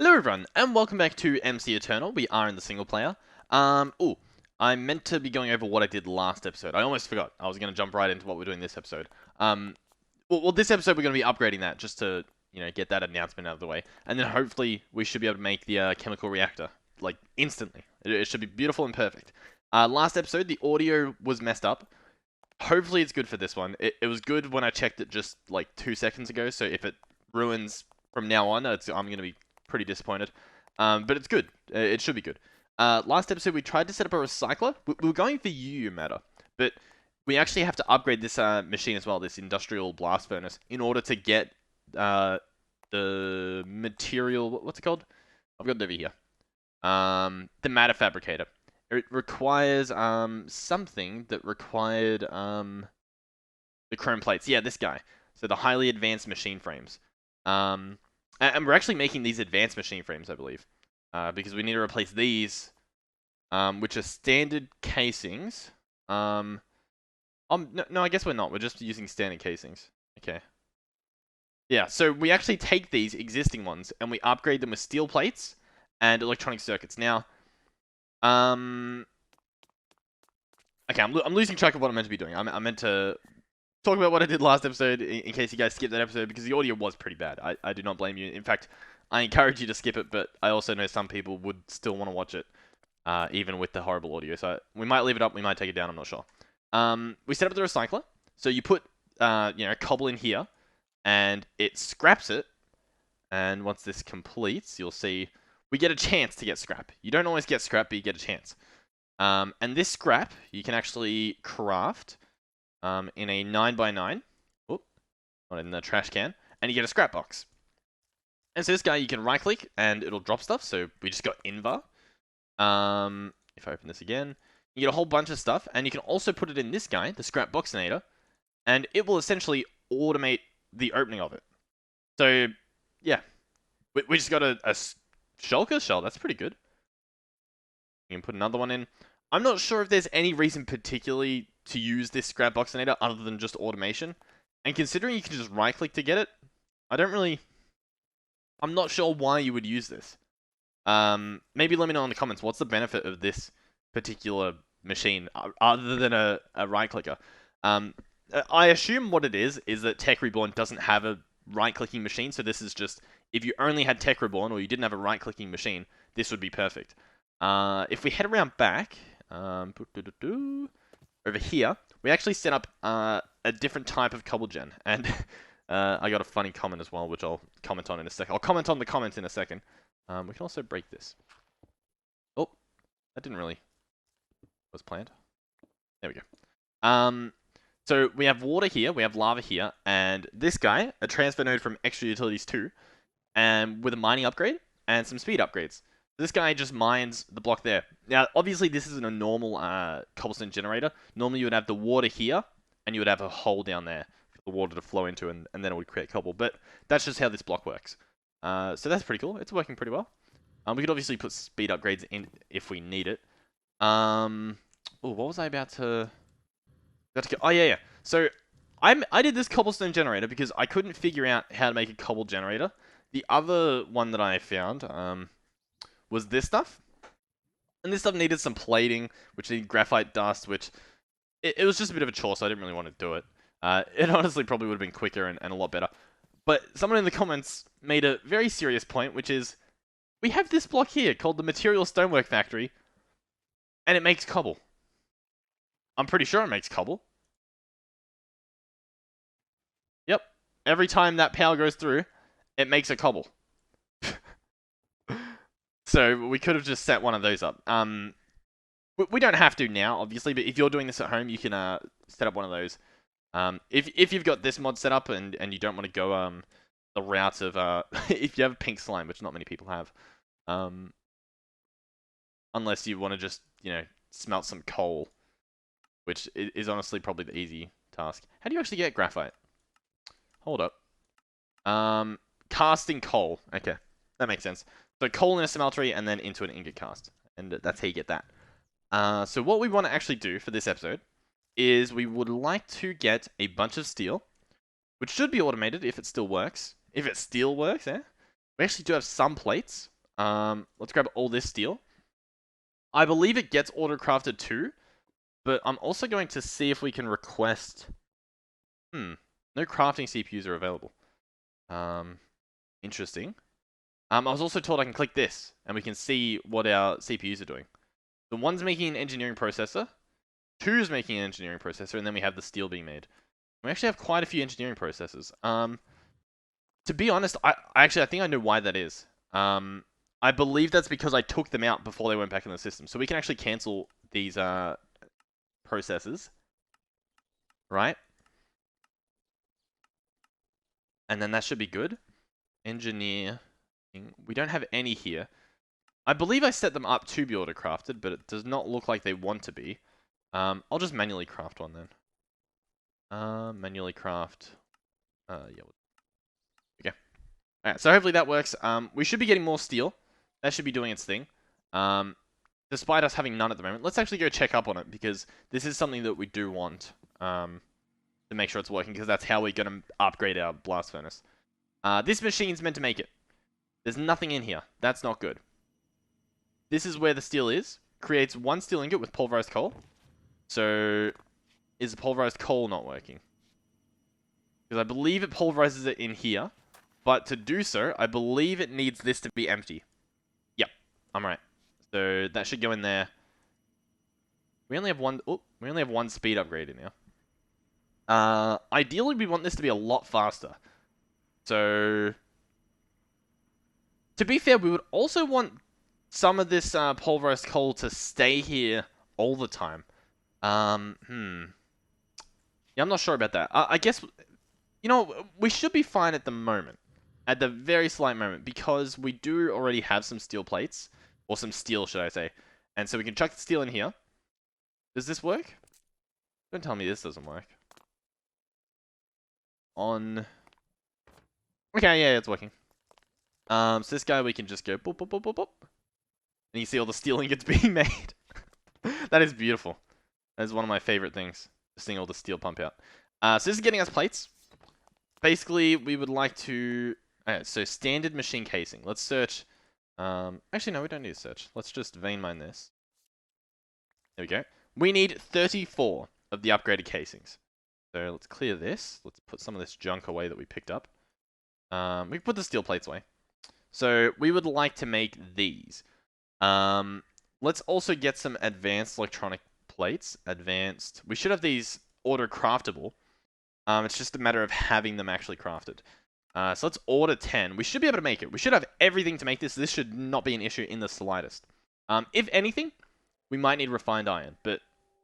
Hello everyone, and welcome back to MCEternal. We are in the single player. I meant to be going over what I did last episode. I almost forgot. I was going to jump right into what we're doing this episode. This episode we're going to be upgrading that just to, get that announcement out of the way. And then hopefully we should be able to make the Chemical Reactor, like, instantly. It should be beautiful and perfect. Last episode, the audio was messed up. Hopefully it's good for this one. It was good when I checked it just, like, 2 seconds ago, so if it ruins from now on, I'm going to be pretty disappointed. But it's good. It should be good. Last episode, we tried to set up a recycler. We were going for UU matter, but we actually have to upgrade this machine as well, this industrial blast furnace, in order to get the material. What's it called? I've got it over here. The matter fabricator. It requires something that required the chrome plates. Yeah, this guy. So the highly advanced machine frames. And we're actually making these advanced machine frames, I believe, because we need to replace these, which are standard casings. No, I guess we're not. We're just using standard casings. Okay. Yeah, so we actually take these existing ones and we upgrade them with steel plates and electronic circuits. Now, okay, I'm losing track of what I'm meant to be doing. I'm meant to talk about what I did last episode in case you guys skipped that episode because the audio was pretty bad. I do not blame you. In fact, I encourage you to skip it, but I also know some people would still want to watch it, even with the horrible audio. So we might leave it up, we might take it down, I'm not sure. We set up the recycler. So you put, cobble in here, and it scraps it. And once this completes, you'll see we get a chance to get scrap. You don't always get scrap, but you get a chance. And this scrap, you can actually craft in a 9x9. Oop, not in the trash can. And you get a scrap box. And so this guy, you can right click and it'll drop stuff. So we just got invar. If I open this again, you get a whole bunch of stuff. And you can also put it in this guy, the Scrapboxinator. And it will essentially automate the opening of it. So, yeah. We just got a shulker shell. That's pretty good. You can put another one in. I'm not sure if there's any reason particularly to use this Scrapboxinator other than just automation. And considering you can just right click to get it, I'm not sure why you would use this. Maybe let me know in the comments, what's the benefit of this particular machine other than a right clicker? I assume what it is that Tech Reborn doesn't have a right clicking machine, so this is just, if you only had Tech Reborn or you didn't have a right clicking machine, this would be perfect. If we head around back, over here, we actually set up a different type of cobble gen, and I got a funny comment as well, which I'll comment on in a second. I'll comment on the comments in a second. We can also break this. Oh, that didn't really was planned. There we go. So we have water here, we have lava here, and this guy, a transfer node from Extra Utilities 2, and with a mining upgrade and some speed upgrades. This guy just mines the block there. Now, obviously, this isn't a normal cobblestone generator. Normally, you would have the water here, and you would have a hole down there for the water to flow into, and then it would create cobble. But that's just how this block works. So that's pretty cool. It's working pretty well. We could obviously put speed upgrades in if we need it. What was I about to... Oh, yeah. So, I did this cobblestone generator because I couldn't figure out how to make a cobble generator. The other one that I found... was this stuff. And this stuff needed some plating, which needed graphite dust, which... It was just a bit of a chore, so I didn't really want to do it. It honestly probably would have been quicker and a lot better. But someone in the comments made a very serious point, which is... we have this block here called the Material Stonework Factory, and it makes cobble. I'm pretty sure it makes cobble. Yep. Every time that power goes through, it makes a cobble. So we could have just set one of those up. We don't have to now, obviously, but if you're doing this at home, you can set up one of those. If you've got this mod set up and you don't want to go the route of if you have pink slime, which not many people have, unless you want to just smelt some coal, which is honestly probably the easy task. How do you actually get graphite? Hold up. Casting coal. Okay, that makes sense. So coal in a smeltery and then into an ingot cast. And that's how you get that. So what we want to actually do for this episode is we would like to get a bunch of steel, which should be automated if it still works. If it still works, eh? We actually do have some plates. Let's grab all this steel. I believe it gets auto-crafted too, but I'm also going to see if we can request... no crafting CPUs are available. Interesting. I was also told I can click this, and we can see what our CPUs are doing. The one's making an engineering processor, two's making an engineering processor, and then we have the steel being made. We actually have quite a few engineering processors. To be honest, I think I know why that is. I believe that's because I took them out before they went back in the system. So we can actually cancel these processors, right? And then that should be good. Engineer. We don't have any here. I believe I set them up to be auto-crafted, but it does not look like they want to be. I'll just manually craft one then. Manually craft. Yeah. Okay. Alright, so hopefully that works. We should be getting more steel. That should be doing its thing. Despite us having none at the moment. Let's actually go check up on it, because this is something that we do want to make sure it's working, because that's how we're going to upgrade our blast furnace. This machine's meant to make it. There's nothing in here. That's not good. This is where the steel is. Creates one steel ingot with pulverized coal. So, is the pulverized coal not working? Because I believe it pulverizes it in here. But to do so, I believe it needs this to be empty. Yep, I'm right. So that should go in there. We only have one. Oh, we only have one speed upgrade in here. Ideally, we want this to be a lot faster. So, to be fair, we would also want some of this pulverized coal to stay here all the time. Yeah, I'm not sure about that. I guess, you know, we should be fine at the moment. At the very slight moment, because we do already have some steel plates. Or some steel, should I say. And so we can chuck the steel in here. Does this work? Don't tell me this doesn't work. On... Okay, yeah, it's working. So this guy we can just go boop, boop, boop, boop, boop. And you see all the steel ingots being made. That is beautiful. That is one of my favorite things. Just seeing all the steel pump out. So this is getting us plates. Basically, we would like to... so standard machine casing. Let's search... actually, no, we don't need to search. Let's just vein mine this. There we go. We need 34 of the upgraded casings. So let's clear this. Let's put some of this junk away that we picked up. We can put the steel plates away. So we would like to make these. Let's also get some advanced electronic plates. Advanced. We should have these auto-craftable. It's just a matter of having them actually crafted. So let's order 10. We should be able to make it. We should have everything to make this. This should not be an issue in the slightest. If anything, we might need refined iron, but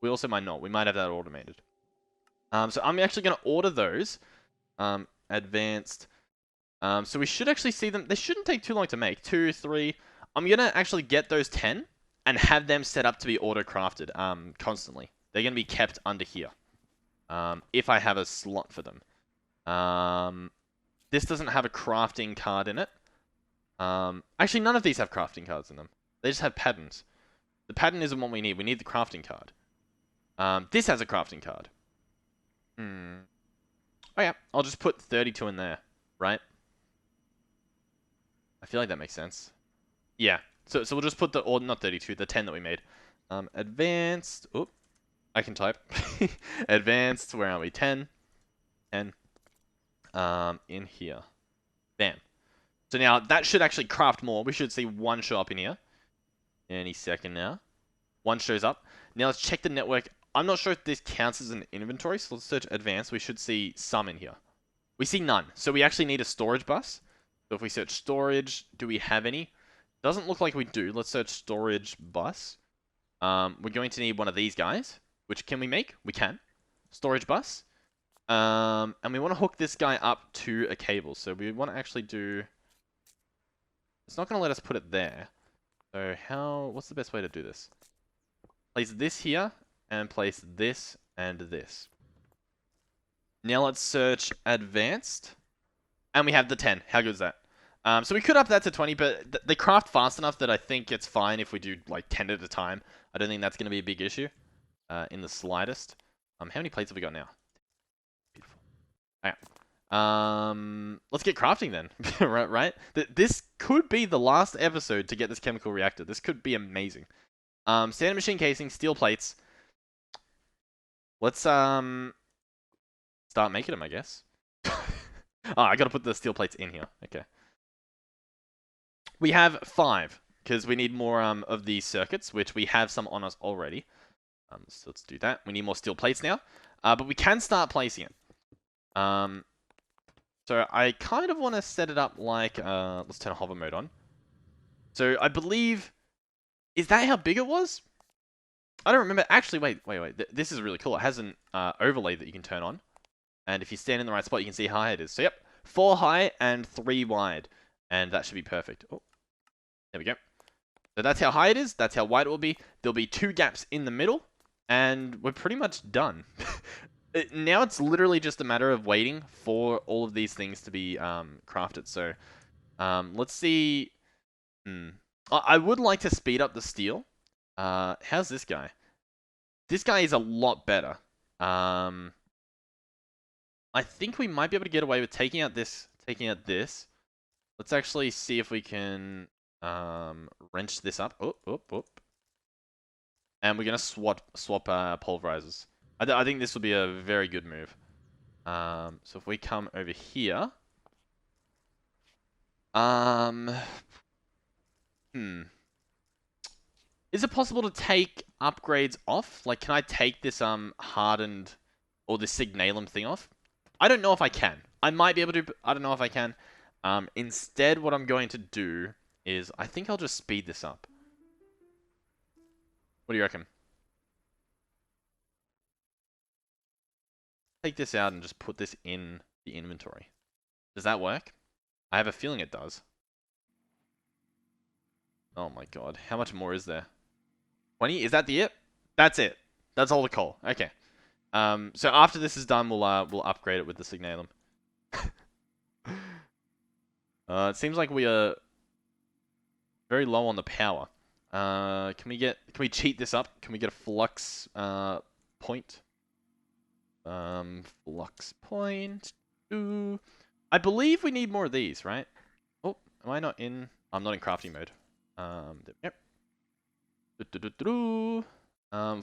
we also might not. We might have that automated. So I'm actually going to order those. Advanced. So we should actually see them. They shouldn't take too long to make. 2, 3. I'm going to actually get those 10 and have them set up to be auto-crafted constantly. They're going to be kept under here. If I have a slot for them. This doesn't have a crafting card in it. Actually, none of these have crafting cards in them. They just have patterns. The pattern isn't what we need. We need the crafting card. This has a crafting card. Oh yeah, I'll just put 32 in there, right? I feel like that makes sense. Yeah, so we'll just put the, or not 32, the 10 that we made. Advanced, oop, I can type. Advanced, where are we? 10. 10. In here. Bam. So now, that should actually craft more. We should see one show up in here. Any second now. One shows up. Now let's check the network. I'm not sure if this counts as an inventory, so let's search advanced. We should see some in here. We see none. So we actually need a storage bus. So if we search storage, do we have any? Doesn't look like we do. Let's search storage bus. We're going to need one of these guys. Which can we make? We can. Storage bus. And we want to hook this guy up to a cable. So we want to actually do... It's not going to let us put it there. So what's the best way to do this? Place this here, and place this and this. Now let's search advanced. And we have the 10. How good is that? So we could up that to 20, but they craft fast enough that I think it's fine if we do like 10 at a time. I don't think that's going to be a big issue in the slightest. How many plates have we got now? Beautiful. Alright. Let's get crafting then. right? This could be the last episode to get this chemical reactor. This could be amazing. Standard machine casing, steel plates. Let's start making them, I guess. Oh, I gotta put the steel plates in here. Okay. We have 5 because we need more of these circuits, which we have some on us already. So let's do that. We need more steel plates now, but we can start placing it. So I kind of want to set it up like let's turn hover mode on. So I believe, is that how big it was? I don't remember. Actually, wait. This is really cool. It has an overlay that you can turn on. And if you stand in the right spot, you can see how high it is. So yep, 4 high and 3 wide. And that should be perfect. Oh, there we go. So that's how high it is. That's how wide it will be. There'll be 2 gaps in the middle. And we're pretty much done. Now it's literally just a matter of waiting for all of these things to be crafted. So let's see. I would like to speed up the steel. How's this guy? This guy is a lot better. I think we might be able to get away with taking out this. Let's actually see if we can wrench this up. Oh. And we're gonna swap pulverizers. I think this will be a very good move. So if we come over here, is it possible to take upgrades off? Like, can I take this hardened or this signalum thing off? I don't know if I can. I might be able to, but I don't know if I can. Instead, what I'm going to do is I think I'll just speed this up. What do you reckon? Take this out and just put this in the inventory. Does that work? I have a feeling it does. Oh my god. How much more is there? 20? Is that the it? That's it. That's all the coal. Okay. So after this is done, we'll upgrade it with the signalum. It seems like we are very low on the power. Can we cheat this up? Can we get a flux point? Flux point. Ooh. I believe we need more of these, right? Oh, am I not in? I'm not in crafting mode. Yep.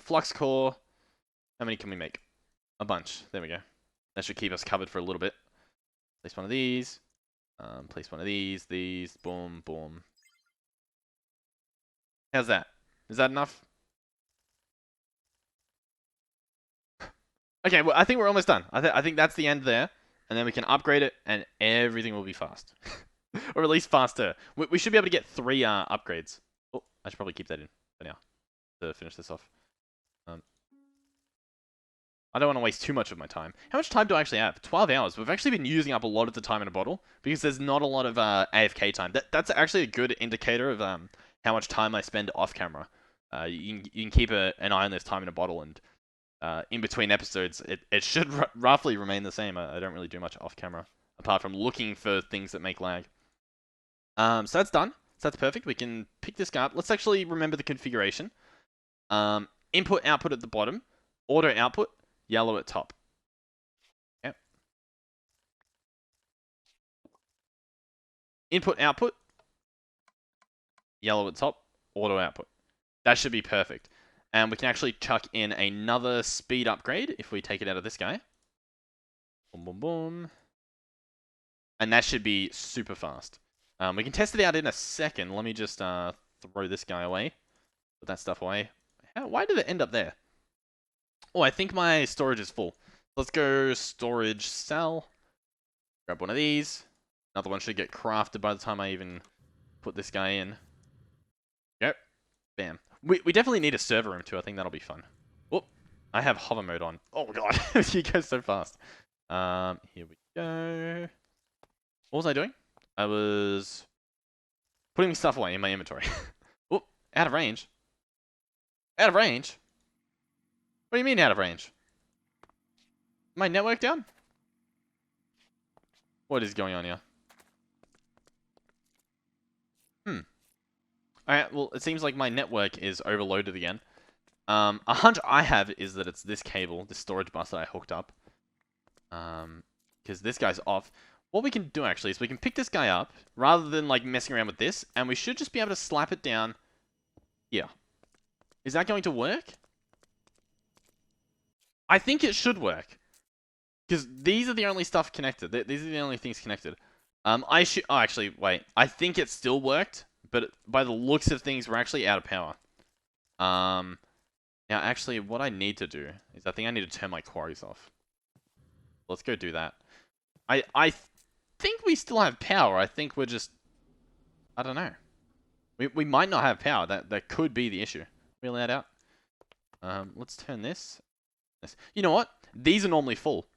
Flux core. How many can we make? A bunch. There we go. That should keep us covered for a little bit. Place one of these. Place one of these. These. Boom, boom. How's that? Is that enough? Okay, well, I think we're almost done. I think that's the end there. And then we can upgrade it, and everything will be fast. Or at least faster. We should be able to get 3 upgrades. Oh, I should probably keep that in for now to finish this off. I don't want to waste too much of my time. How much time do I actually have? 12 hours. We've actually been using up a lot of the time in a bottle because there's not a lot of AFK time. That's actually a good indicator of how much time I spend off camera. You can keep an eye on this time in a bottle, and in between episodes, it should roughly remain the same. I don't really do much off camera apart from looking for things that make lag. So that's done. So that's perfect. We can pick this guy up. Let's actually remember the configuration. Input, output at the bottom. Auto output, yellow at top. Yep. Input, output, yellow at top, auto output. That should be perfect. And we can actually chuck in another speed upgrade if we take it out of this guy. Boom, boom, boom. And that should be super fast. We can test it out in a second. Let me just throw this guy away. Put that stuff away. Why did it end up there? Oh, I think my storage is full. Let's go storage cell. Grab one of these. Another one should get crafted by the time I even put this guy in. Yep. Bam. We definitely need a server room too. I think that'll be fun. Oh, I have hover mode on. Oh god, you go so fast. Here we go. What was I doing? I was putting stuff away in my inventory. Oh, out of range. Out of range? What do you mean out of range? My network down? What is going on here? Alright, well, it seems like my network is overloaded again. A hunch I have is that it's this cable, this storage bus that I hooked up. because this guy's off. What we can do actually is we can pick this guy up rather than like messing around with this, and we should just be able to slap it down here. Is that going to work? I think it should work. Because these are the only stuff connected. These are the only things connected. I should... Oh, actually, wait. I think it still worked, but by the looks of things, we're actually out of power. Now, actually, what I need to do is I think I need to turn my quarries off. Let's go do that. I think we still have power. I think we're just... I don't know. We might not have power. That could be the issue. We allowed out? Let's turn this. You know what? These are normally full.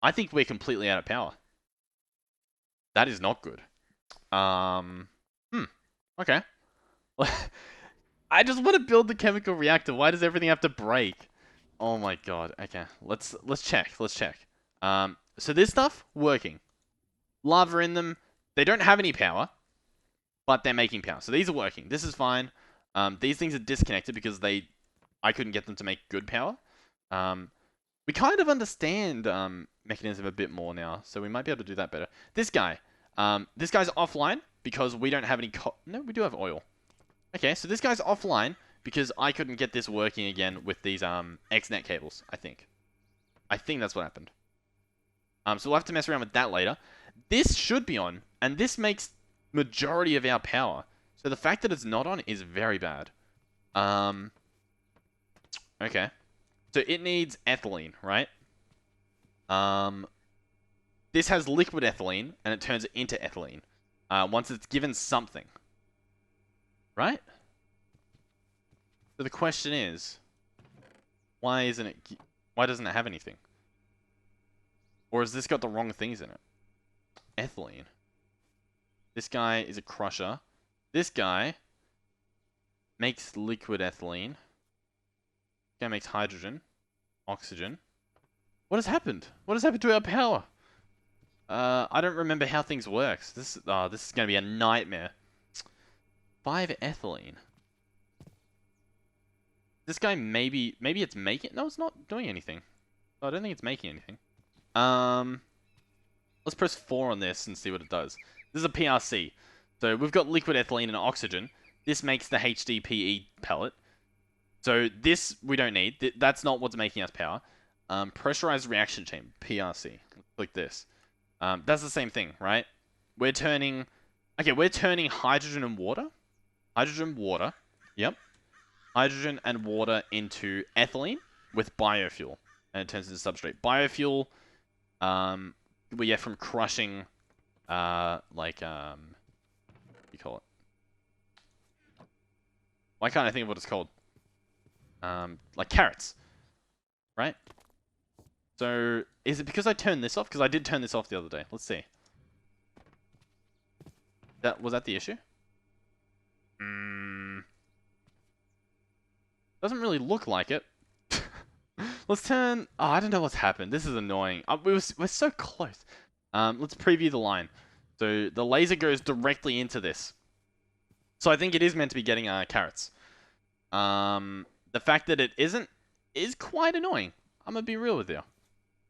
I think we're completely out of power. That is not good. Okay. I just want to build the chemical reactor. Why does everything have to break? Oh my god. Okay. Let's check. Let's check. So this stuff working. Lava in them. They don't have any power, but they're making power. So these are working. This is fine. These things are disconnected because I couldn't get them to make good power. We kind of understand mechanism a bit more now, so we might be able to do that better. This guy's offline because we don't have any no, we do have oil. Okay, so this guy's offline because I couldn't get this working again with these XNet cables, I think. I think that's what happened. So we'll have to mess around with that later. This should be on, and this makes majority of our power. So the fact that it's not on is very bad. Okay. So it needs ethylene, right? This has liquid ethylene, and it turns it into ethylene. Once it's given something. Right? So the question is, why doesn't it have anything? Or has this got the wrong things in it? Ethylene. This guy is a crusher. This guy makes liquid ethylene. This guy makes hydrogen. Oxygen. What has happened? What has happened to our power? I don't remember how things work. This is going to be a nightmare. 5 ethylene. This guy maybe it's making... No, it's not doing anything. I don't think it's making anything. Let's press 4 on this and see what it does. This is a PRC. So we've got liquid ethylene and oxygen. This makes the HDPE pellet. So this we don't need. That's not what's making us power. Pressurized reaction chamber, PRC. Click this. That's the same thing, right? We're turning hydrogen and water. Hydrogen, water. Yep. Hydrogen and water into ethylene with biofuel. And it turns into substrate. Biofuel, we get from crushing, what do you call it? Why can't I think of what it's called? Like carrots. Right? So, is it because I turned this off? Because I did turn this off the other day. Let's see. Was that the issue? Doesn't really look like it. Let's turn... Oh, I don't know what's happened. This is annoying. We're so close. Let's preview the line. So, the laser goes directly into this. So, I think it is meant to be getting carrots. The fact that it isn't is quite annoying. I'm going to be real with you.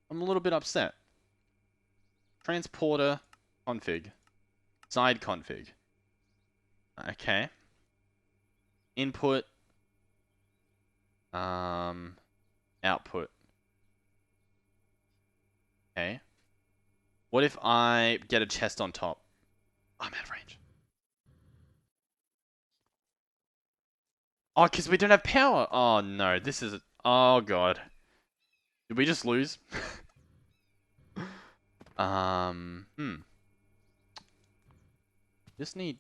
I'm a little bit upset. Transporter config. Side config. Okay. Input. Output. Okay. What if I get a chest on top? I'm out of range. Oh, because we don't have power. Oh, no. This is... Oh, God. Did we just lose? Just need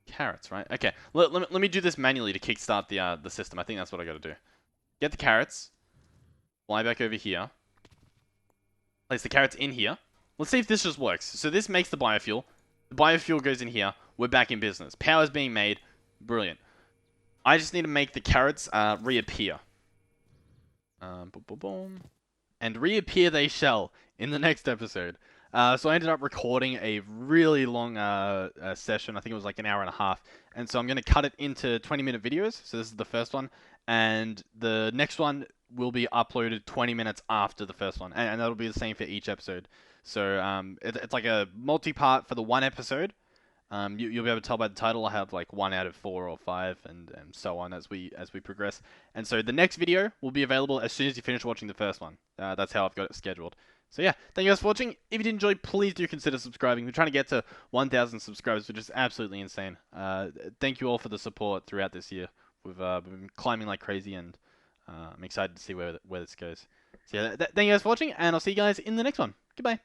carrots, right? Okay. Let me do this manually to kickstart the system. I think that's what I got to do. Get the carrots. Fly back over here. Place the carrots in here. Let's see if this just works. So this makes the biofuel. The biofuel goes in here. We're back in business. Power's being made. Brilliant. I just need to make the carrots reappear. Boom, boom, boom. And reappear they shall in the next episode. So I ended up recording a really long session. I think it was like an hour and a half. And so I'm going to cut it into 20-minute videos. So this is the first one. And the next one will be uploaded 20 minutes after the first one, and that'll be the same for each episode. So it's like a multi-part for the one episode. You'll be able to tell by the title. I have like 1 out of 4 or 5, and so on as we progress. And so the next video will be available as soon as you finish watching the first one. That's how I've got it scheduled. So yeah, thank you guys for watching. If you did enjoy, please do consider subscribing. We're trying to get to 1,000 subscribers, which is absolutely insane. Thank you all for the support throughout this year. We've been climbing like crazy, and I'm excited to see where this goes. So yeah, thank you guys for watching, and I'll see you guys in the next one. Goodbye.